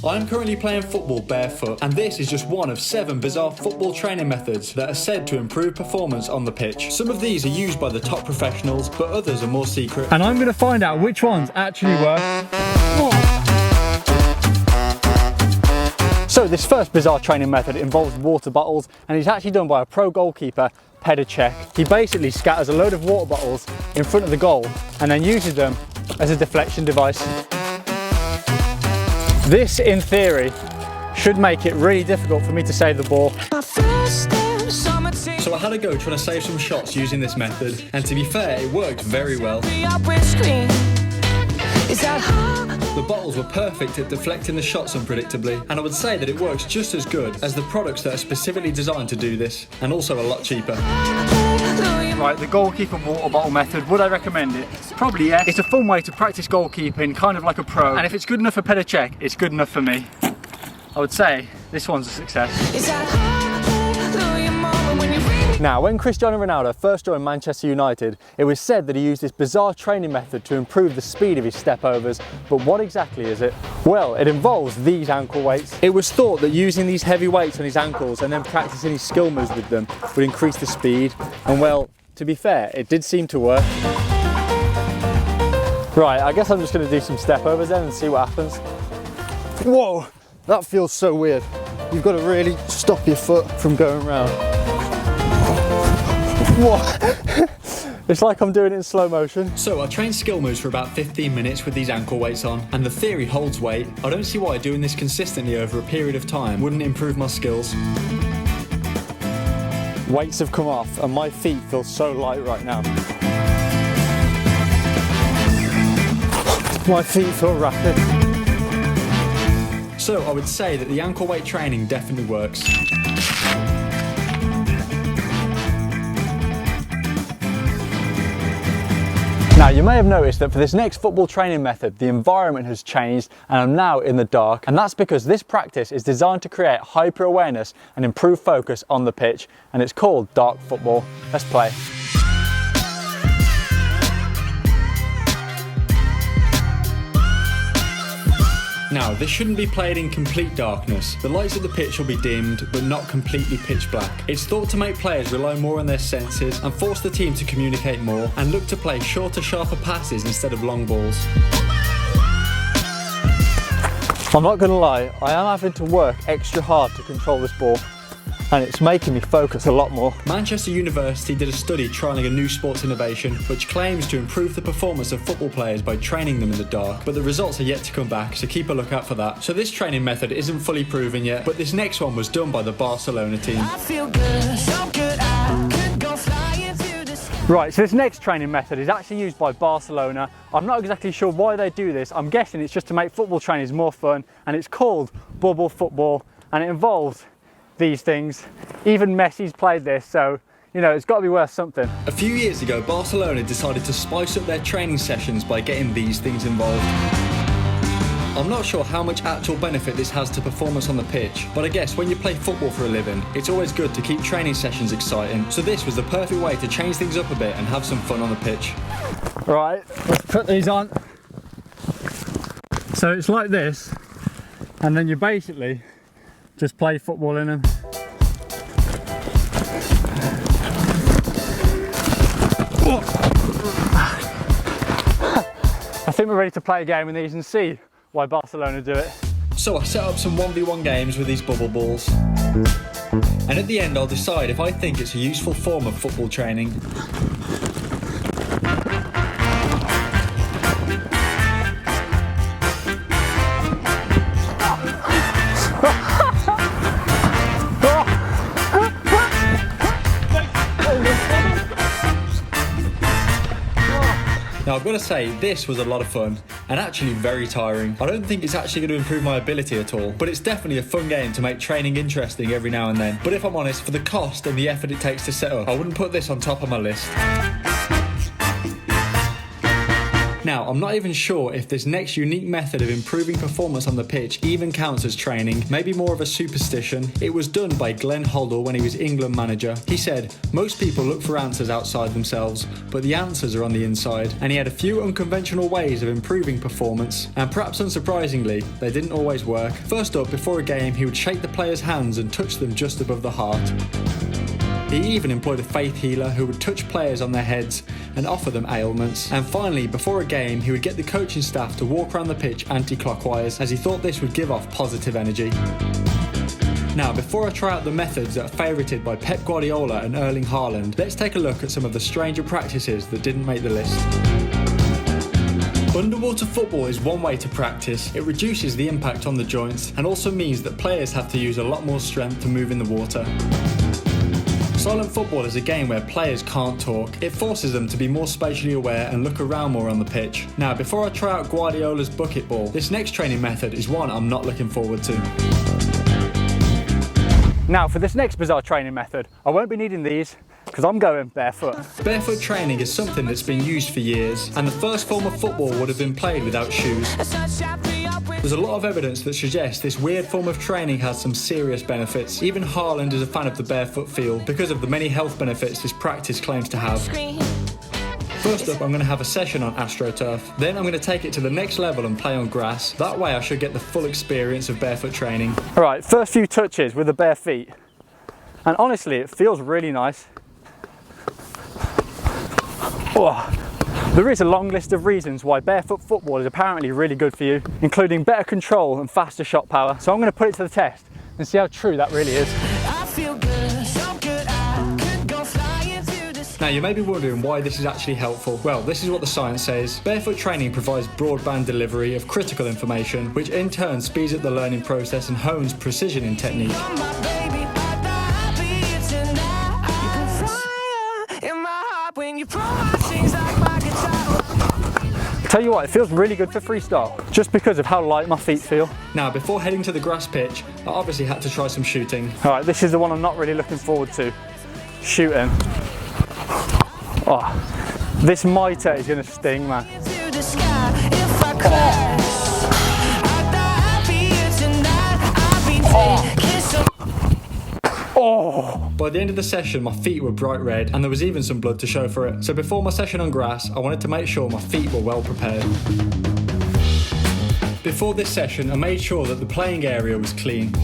I'm currently playing football barefoot, and this is just one of 7 bizarre football training methods that are said to improve performance on the pitch. Some of these are used by the top professionals, but others are more secret. And I'm going to find out which ones actually work. So this first bizarre training method involves water bottles, and it's actually done by a pro goalkeeper, Petr Cech. He basically scatters a load of water bottles in front of the goal and then uses them as a deflection device. This, in theory, should make it really difficult for me to save the ball. So I had a go trying to save some shots using this method, and to be fair, it worked very well. The bottles were perfect at deflecting the shots unpredictably, and I would say that it works just as good as the products that are specifically designed to do this, and also a lot cheaper. Right, the goalkeeper water bottle method, would I recommend it? Probably yes. It's a fun way to practice goalkeeping, kind of like a pro, and if it's good enough for Petr Cech, it's good enough for me. I would say this one's a success. Now, when Cristiano Ronaldo first joined Manchester United, it was said that he used this bizarre training method to improve the speed of his step overs, but what exactly is it? Well, it involves these ankle weights. It was thought that using these heavy weights on his ankles and then practicing his skill moves with them would increase the speed, and well, to be fair, it did seem to work. Right, I guess I'm just going to do some step overs then and see what happens. Whoa, that feels so weird. You've got to really stop your foot from going round. What? It's like I'm doing it in slow motion. So I trained skill moves for about 15 minutes with these ankle weights on, and the theory holds weight. I don't see why doing this consistently over a period of time wouldn't improve my skills. Weights have come off and my feet feel so light right now. My feet feel rapid. So I would say that the ankle weight training definitely works. Now, you may have noticed that for this next football training method, the environment has changed and I'm now in the dark. And that's because this practice is designed to create hyper awareness and improve focus on the pitch. And it's called dark football. Let's play. Now, this shouldn't be played in complete darkness. The lights of the pitch will be dimmed, but not completely pitch black. It's thought to make players rely more on their senses and force the team to communicate more and look to play shorter, sharper passes instead of long balls. I'm not going to lie, I am having to work extra hard to control this ball, and it's making me focus a lot more. Manchester University did a study trialling a new sports innovation which claims to improve the performance of football players by training them in the dark, but the results are yet to come back, so keep a look out for that. So this training method isn't fully proven yet, but this next one was done by the Barcelona team. Right, so this next training method is actually used by Barcelona. I'm not exactly sure why they do this. I'm guessing it's just to make football trainings more fun, and it's called bubble football, and it involves these things. Even Messi's played this, so you know it's got to be worth something. A few years ago, Barcelona decided to spice up their training sessions by getting these things involved. I'm not sure how much actual benefit this has to performance on the pitch, but I guess when you play football for a living, it's always good to keep training sessions exciting, so this was the perfect way to change things up a bit and have some fun on the pitch. Right, let's put these on. So it's like this, and then you basically just play football in them. I think we're ready to play a game in these and see why Barcelona do it. So I set up some 1v1 games with these bubble balls. And at the end I'll decide if I think it's a useful form of football training. Now I've got to say, this was a lot of fun, and actually very tiring. I don't think it's actually going to improve my ability at all, but it's definitely a fun game to make training interesting every now and then. But if I'm honest, for the cost and the effort it takes to set up, I wouldn't put this on top of my list. Now, I'm not even sure if this next unique method of improving performance on the pitch even counts as training, maybe more of a superstition. It was done by Glenn Hoddle when he was England manager. He said, most people look for answers outside themselves, but the answers are on the inside. And he had a few unconventional ways of improving performance, and perhaps unsurprisingly, they didn't always work. First up, before a game, he would shake the players' hands and touch them just above the heart. He even employed a faith healer who would touch players on their heads and offer them ailments. And finally, before a game, he would get the coaching staff to walk around the pitch anti-clockwise, as he thought this would give off positive energy. Now, before I try out the methods that are favourited by Pep Guardiola and Erling Haaland, let's take a look at some of the stranger practices that didn't make the list. Underwater football is one way to practice. It reduces the impact on the joints and also means that players have to use a lot more strength to move in the water. Silent football is a game where players can't talk. It forces them to be more spatially aware and look around more on the pitch. Now, before I try out Guardiola's bucket ball, this next training method is one I'm not looking forward to. Now, for this next bizarre training method, I won't be needing these because I'm going barefoot. Barefoot training is something that's been used for years, and the first form of football would have been played without shoes. There's a lot of evidence that suggests this weird form of training has some serious benefits. Even Haaland is a fan of the barefoot feel because of the many health benefits this practice claims to have. First up, I'm going to have a session on AstroTurf. Then I'm going to take it to the next level and play on grass. That way I should get the full experience of barefoot training. Alright, first few touches with the bare feet. And honestly, it feels really nice. Oh. There is a long list of reasons why barefoot football is apparently really good for you, including better control and faster shot power. So I'm going to put it to the test and see how true that really is. I feel good, so good, I could go flying through the sky. Now you may be wondering why this is actually helpful. Well, this is what the science says. Barefoot training provides broadband delivery of critical information, which in turn speeds up the learning process and hones precision in technique. My baby, I die happy tonight. You put fire in my heart when you pull my strings like my guitar. Tell you what, it feels really good for freestyle, just because of how light my feet feel. Now, before heading to the grass pitch, I obviously had to try some shooting. Alright, this is the one I'm not really looking forward to. Shooting. Oh, this mitre is going to sting, man. To the sky, if I crash, I die happy tonight. I've been taking some. Oh! By the end of the session, my feet were bright red and there was even some blood to show for it. So before my session on grass, I wanted to make sure my feet were well prepared. Before this session, I made sure that the playing area was clean.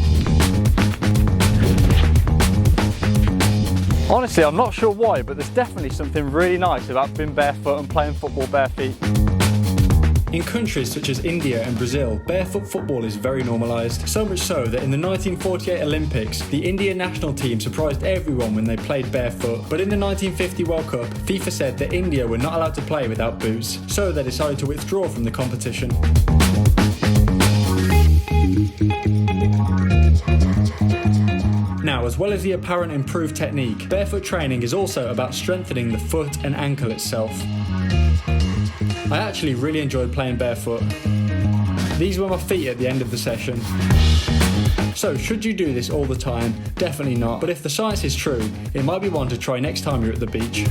Honestly, I'm not sure why, but there's definitely something really nice about being barefoot and playing football bare feet. In countries such as India and Brazil, barefoot football is very normalised. So much so that in the 1948 Olympics, the India national team surprised everyone when they played barefoot. But in the 1950 World Cup, FIFA said that India were not allowed to play without boots, so they decided to withdraw from the competition. Now, as well as the apparent improved technique, barefoot training is also about strengthening the foot and ankle itself. I actually really enjoyed playing barefoot. These were my feet at the end of the session. So, should you do this all the time? Definitely not. But if the science is true, it might be one to try next time you're at the beach.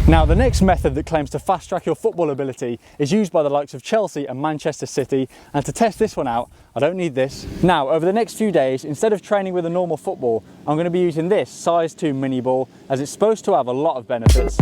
Now, the next method that claims to fast track your football ability is used by the likes of Chelsea and Manchester City, and to test this one out, I don't need this. Now, over the next few days, instead of training with a normal football, I'm going to be using this size 2 mini ball, as it's supposed to have a lot of benefits.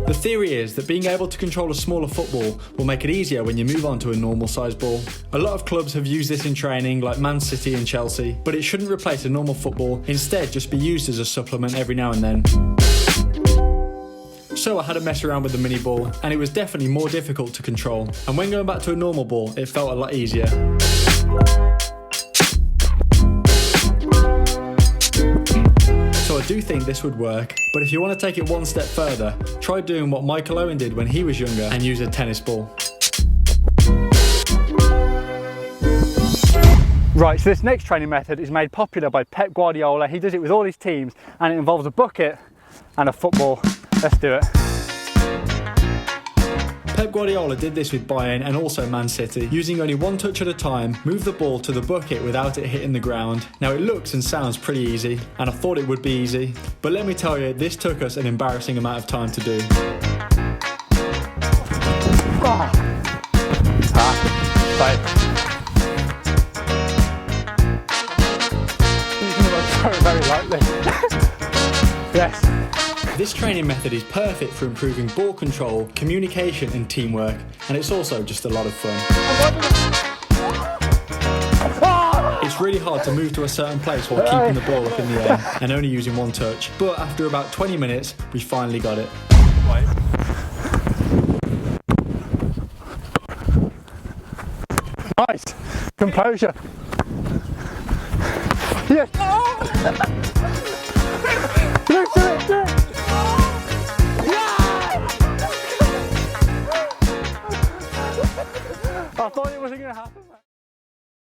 The theory is that being able to control a smaller football will make it easier when you move on to a normal size ball. A lot of clubs have used this in training, like Man City and Chelsea, but it shouldn't replace a normal football, instead just be used as a supplement every now and then. So I had a mess around with the mini ball, and it was definitely more difficult to control, and when going back to a normal ball, it felt a lot easier. So I do think this would work, but if you want to take it one step further, try doing what Michael Owen did when he was younger and use a tennis ball. Right, so this next training method is made popular by Pep Guardiola. He does it with all his teams, and it involves a bucket and a football. Let's do it. Pep Guardiola did this with Bayern and also Man City, using only one touch at a time, move the ball to the bucket without it hitting the ground. Now it looks and sounds pretty easy, and I thought it would be easy, but let me tell you, this took us an embarrassing amount of time to do. Very lightly. Yes. This training method is perfect for improving ball control, communication and teamwork, and it's also just a lot of fun. It's really hard to move to a certain place while keeping the ball up in the air and only using one touch, but after about 20 minutes, we finally got it. Nice. Composure. Yes. Look to it. I thought it wasn't going to happen.